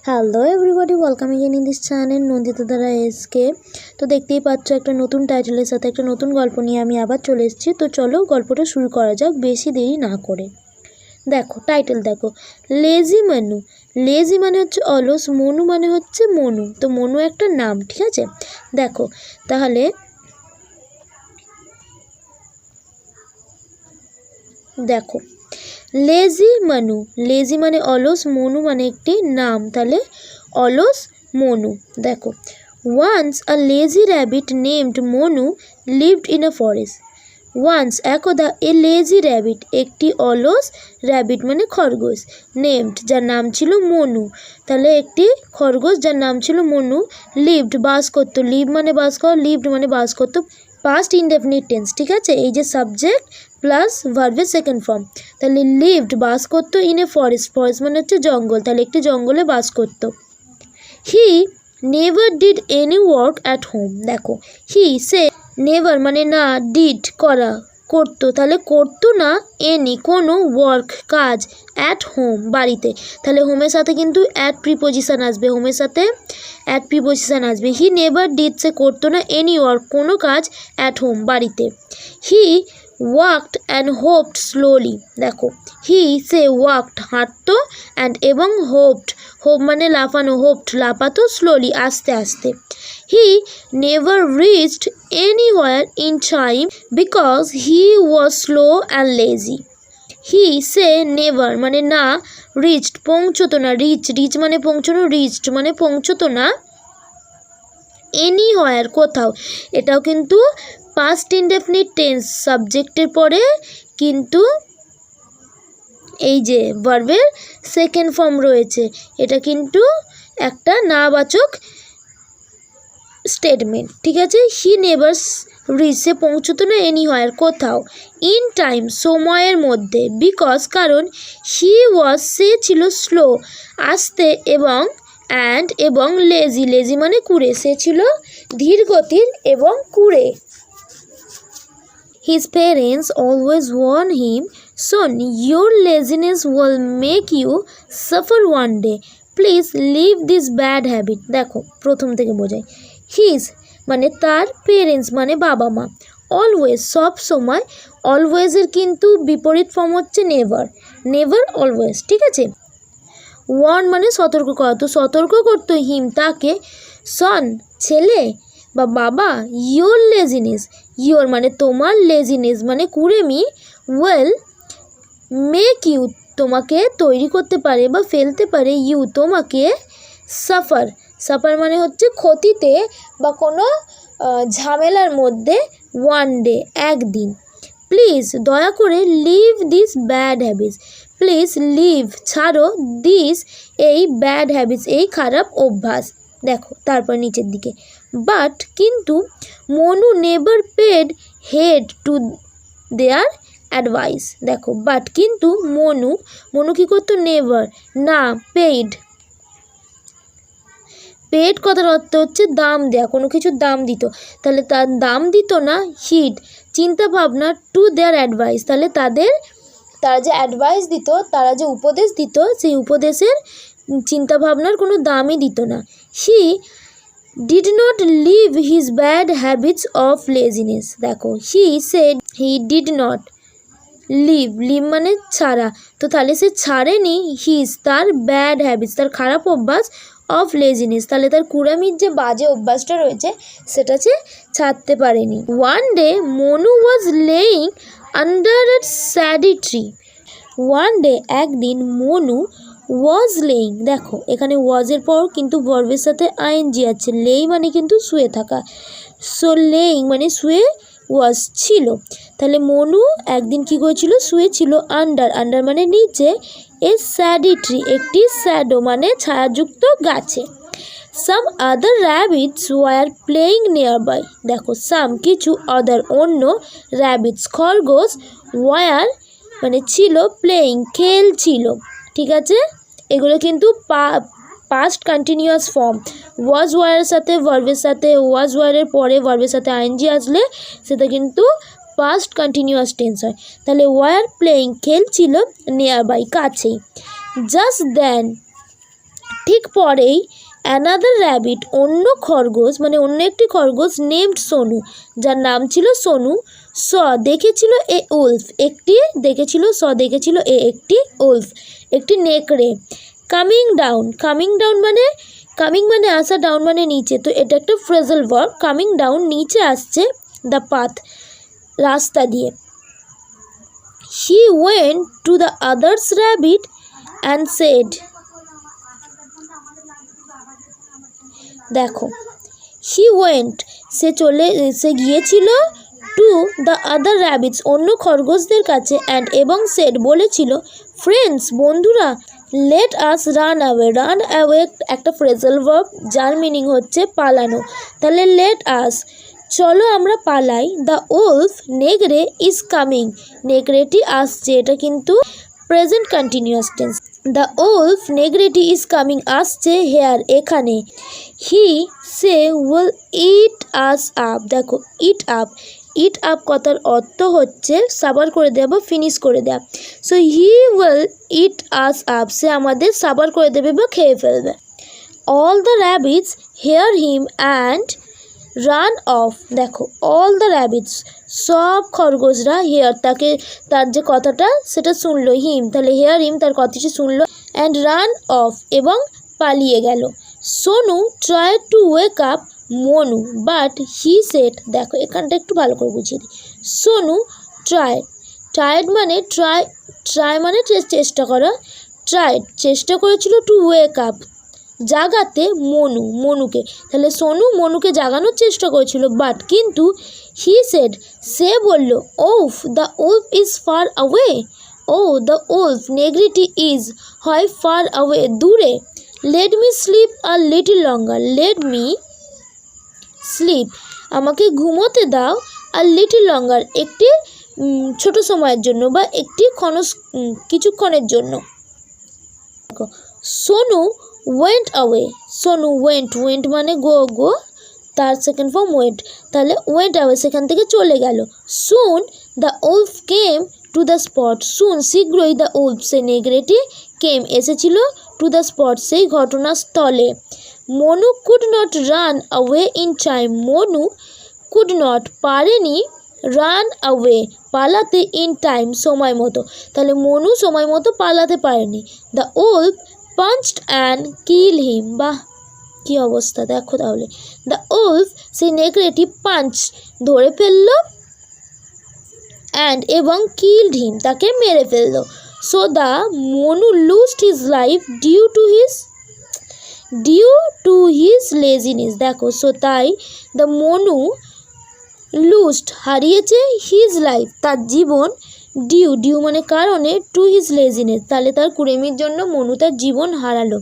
Hello everybody, welcome again in this channel Nandita দ্বারা SK. তো দেখতেই পাচ্ছ একটা নতুন টাইটেলের সাথে একটা নতুন গল্প নিয়ে আমি আবার চলে এসেছি। তো চলো গল্পটা শুরু করা যাক বেশি দেরি না করে। দেখো টাইটেল দেখো, লেজি মানু। লেজি মানে হচ্ছে অলস, মনু মানে হচ্ছে মনু। তো মনু একটা নাম, ঠিক আছে। দেখো তাহলে দেখো লেজি মানু, লেজি মানে অলস, মনু মানে একটি নাম, তাহলে অলস মনু। দেখো, once a lazy rabbit named Manu lived in a forest. Once একদা এ লেজি র্যাবিট, একটি অলস র্যাবিট মানে খরগোশ, নেমড যার নাম ছিল মনু, তাহলে একটি খরগোশ যার নাম ছিল মনু, লিভড বাস করতো, লিভ মানে বাস করা, লিভড মানে বাস করতো, পাস্ট ইনডেফিনিট টেন্স, ঠিক আছে। এই যে সাবজেক্ট প্লাস ভার্বের সেকেন্ড ফর্ম, তাহলে লিভড বাস করতো ইন এ ফরেস্ট, ফরেস্ট মানে হচ্ছে জঙ্গল, তাহলে একটি জঙ্গলে বাস করতো। He never did any work at home. দেখো হি সে, নেভার মানে না, ডিড করা করতো, তাহলে করতো না, এনি কোনো ওয়ার্ক কাজ, অ্যাট হোম বাড়িতে, তাহলে হোমের সাথে কিন্তু অ্যাট প্রিপোজিশন আসবে, হোমের সাথে অ্যাট প্রিপোজিশন আসবে। হি নেভার ডিড সে করতো না এনি ওয়ার্ক কোনো কাজ অ্যাট হোম বাড়িতে। হি ওয়াকড অ্যান্ড হোপড স্লোলি। দেখো হি সে ওয়াকড হাঁটতো, অ্যান্ড এবং হোপড, হোপ মানে লাফানো, হোপড লাফাতো, স্লোলি আস্তে আস্তে। He never reached anywhere in time because he was slow and lazy. He say never মানে না, রিচড পৌঁছতো না, রিচ রিচ মানে পৌঁছানো, রিচড মানে পৌঁছতো না, এনিহোয়ার কোথাও, এটাও কিন্তু পাস্ট ইনডেফিনিট টেন্স, সাবজেক্টের পরে কিন্তু এই যে ভার্বের সেকেন্ড ফর্ম রয়েছে, এটা কিন্তু একটা নাবাচক স্টেটমেন্ট, ঠিক আছে। হি নেভার রিচ সে পৌঁছতো না, এনিহোয়ার কোথাও, ইন টাইম সময়ের মধ্যে, বিকজ কারণ, হি ওয়াজ সে ছিল, স্লো আস্তে, এবং অ্যান্ড এবং লেজি লেজি মানে কুড়ে, সে ছিল ধীর গতির এবং কুড়ে। His parents always warn him, son, your laziness will make you suffer one day. Please leave this bad habit. দেখো প্রথম থেকে বোঝাই, হিজ মানে তার, পেরেন্টস মানে বাবা মা, অলওয়েজ সব সময়, অলওয়েজের কিন্তু বিপরীত ফর্ম হচ্ছে নেভার, নেভার অলওয়েজ, ঠিক আছে। ওয়ার্ন মানে সতর্ক করা, তো সতর্ক করতো হিম তাকে, সন ছেলে বা বাবা, ইয়োর লেজিনেস, ইয়োর মানে তোমার, লেজিনেস মানে কুড়েমি, ওয়েল মেক ইউ তোমাকে তৈরি করতে পারে বা ফেলতে পারে, ইউ তোমাকে, সাফার, সাফার মানে হচ্ছে ক্ষতিতে বা কোনো ঝামেলার মধ্যে, ওয়ান ডে একদিন। প্লিজ দয়া করে, leave this bad habits, please leave ছাড়ো, দিস এই ব্যাড হ্যাবিটস এই খারাপ অভ্যাস। দেখো তারপর নিচের দিকে, বাট কিন্তু, Manu never paid heed to their advice. দেখো বাট কিন্তু, মনু, মনু কী করতো, নেভার না, পেইড, পেড কথার অর্থ হচ্ছে দাম দেয়া, কোনো কিছুর দাম দিত, তাহলে তার দাম দিত না, হিড চিন্তা ভাবনা, টু দেয়ার অ্যাডভাইস তাহলে তারা যে অ্যাডভাইস দিত, তারা যে উপদেশ দিত, সেই উপদেশের চিন্তা ভাবনার কোনো দামই দিত না। He did not leave his bad habits of laziness. দেখো he said he did not leave, leave মানে ছাড়া, তো তাহলে সে ছাড়েনি, হিজ তার, ব্যাড হ্যাবিটস তার খারাপ অভ্যাস, অফ লেজিনেস তাহলে তার কুড়ামির যে বাজে অভ্যাসটা রয়েছে সেটা সে ছাড়তে পারেনি। One day Manu was lying under a shady tree. One day একদিন, মনু ওয়াজ লেইং, দেখো এখানে ওয়াজের পর কিন্তু ভার্বের সাথে আইএনজি আছে, লেই মানে কিন্তু শুয়ে থাকা, সো লেইং মানে শুয়ে, ওয়াজ ছিল, তাহলে মনু একদিন কী করেছিল, শুয়েছিল, আন্ডার, আন্ডার মানে নিচে, এ স্যাডি ট্রি একটি স্যাডো মানে ছায়াযুক্ত গাছে। Some other rabbits were playing nearby. দেখো সাম কিছু, আদার অন্য, র্যাবিটস খরগোশ, ওয়ার মানে ছিল, প্লেয়িং খেলছিল, ঠিক আছে। এগুলো কিন্তু পাস্ট কন্টিনিউয়াস ফর্ম, ওয়াজ ওয়ারের সাথে, ভার্বের সাথে, ওয়াজ ওয়ারের পরে ভার্বের সাথে আইএনজি আসলে সেটা কিন্তু পাস্ট কন্টিনিউয়াস টেন্স হয়। তাহলে ওয়ার প্লেয়িং খেলছিল, নিয়ার বাই কাছেই। জাস্ট দেন ঠিক পরেই অ্যানাদার র্যাবিট, অন্য খরগোশ মানে অন্য একটি খরগোশ নেমড সোনু, যার নাম ছিল সোনু, দেখেছিল একটি উলফ, একটি নেকড়ে। কামিং ডাউন মানে আসা, ডাউন মানে নিচে, তো এটা একটা ফ্রেজাল ভার্ব। কামিং ডাউন নিচে আসছে, দ্য পাথ রাস্তা দিয়ে। He went to the others rabbit and said, দেখো সে গিয়েছিল টু দ্য আদার র্যাবিটস, অন্য খরগোশদের কাছে, অ্যান্ড এবং সেড বলেছিল, ফ্রেন্ডস বন্ধুরা, লেট আস রান অ্যাওয়ে একটা ফ্রেজাল ভার্ব যার মিনিং হচ্ছে পালানো। তাহলে লেট আস চলো আমরা পালাই। দ্য উলফ নেগড়ে ইজ কামিং, নেগড়েটি আসছে, এটা কিন্তু present continuous tense. The wolf নেগড়েটি ইজ কামিং আসছে হেয়ার এখানে। সে উইল ইট আস আপ, দেখো ইট আপ কথার অর্থ হচ্ছে সাবার করে দেওয়া বা ফিনিশ করে দেওয়া। So he will eat us up, সে আমাদের সাবার করে দেবে বা খেয়ে ফেলবে। All the rabbits hear him and run off, দেখো অল দ্য র্যাবিটস সব খরগোশরা তার যে কথাটা সেটা শুনলো, হিম তাহলে হেয়ার হিম তার কথাটি শুনলো, অ্যান্ড রান অফ এবং পালিয়ে গেল। Sonu try to wake up Manu but he said, দেখো এখানটা একটু ভালো করে বুঝিয়ে দিই। সোনু ট্রাইড মানে ট্রাই মানে চেষ্টা করা, চেষ্টা করেছিল টু ওয়েক আপ জাগাতে মনুকে, তাহলে সোনু মনুকে জাগানোর চেষ্টা করেছিল, বাট কিন্তু হি সেড সে বলল, oh the wolf is far away, the wolf নেগড়িটি ইজ হয় ফার অ্যাওয়ে দূরে, let me sleep a little longer, let me sleep আমাকে ঘুমোতে দাও, আর লিটল লঙ্গার একটি ছোট সময়ের জন্য বা কিছুক্ষণের জন্য। Sonu went away, Sonu went মানে গো, তার সেকেন্ড ফর্ম ওয়েন্ট, তাহলে ওয়েন্ট অ্যাওয়ে সেখান থেকে চলে গেল। সুন the Wolf came to the spot, শীঘ্রই দ্য উলফ সে নেগড়েটি এসেছিল টু দ্য স্পট সেই ঘটনাস্থলে। Manu could not run away in time, Manu could not পারেনি, রান অ্যাওয়ে পালাতে, ইন টাইম সময় মতো, তাহলে মনু সময় মতো পালাতে পারেনি। The Wolf punched and kill হিম, বাহ কী অবস্থা দেখো তাহলে। দ্য উলফ সেই নেকড়েটি পাঞ্চ ধরে ফেললো, অ্যান্ড এবং কিলড হিম তাকে মেরে ফেললো। So the Manu losed his life due to his laziness, দেখো সো তাই দ্য মনু লুজড হারিয়েছে, হিজ লাইফ তার জীবন, ডিউ মানে কারণে, টু হিজ লেজিনেস তাহলে তার কুড়েমির জন্য মনু তার জীবন হারালো।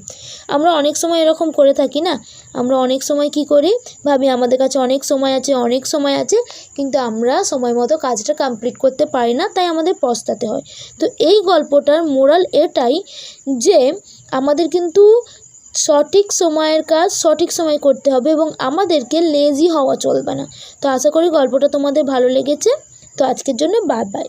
আমরা অনেক সময় এরকম করে থাকি না, আমরা অনেক সময় কি করি, ভাবি আমাদের কাছে অনেক সময় আছে কিন্তু আমরা সময় মতো কাজটা কমপ্লিট করতে পারি না, তাই আমাদের পস্তাতে হয়। তো এই গল্পটার মোরাল এটাই যে আমাদের কিন্তু সঠিক সময়ের কাজ সঠিক সময় করতে হবে এবং আমাদেরকে লেজি হওয়া চলবে না। তো আশা করি গল্পটা তোমাদের ভালো লেগেছে। তো আজকের জন্য বাই।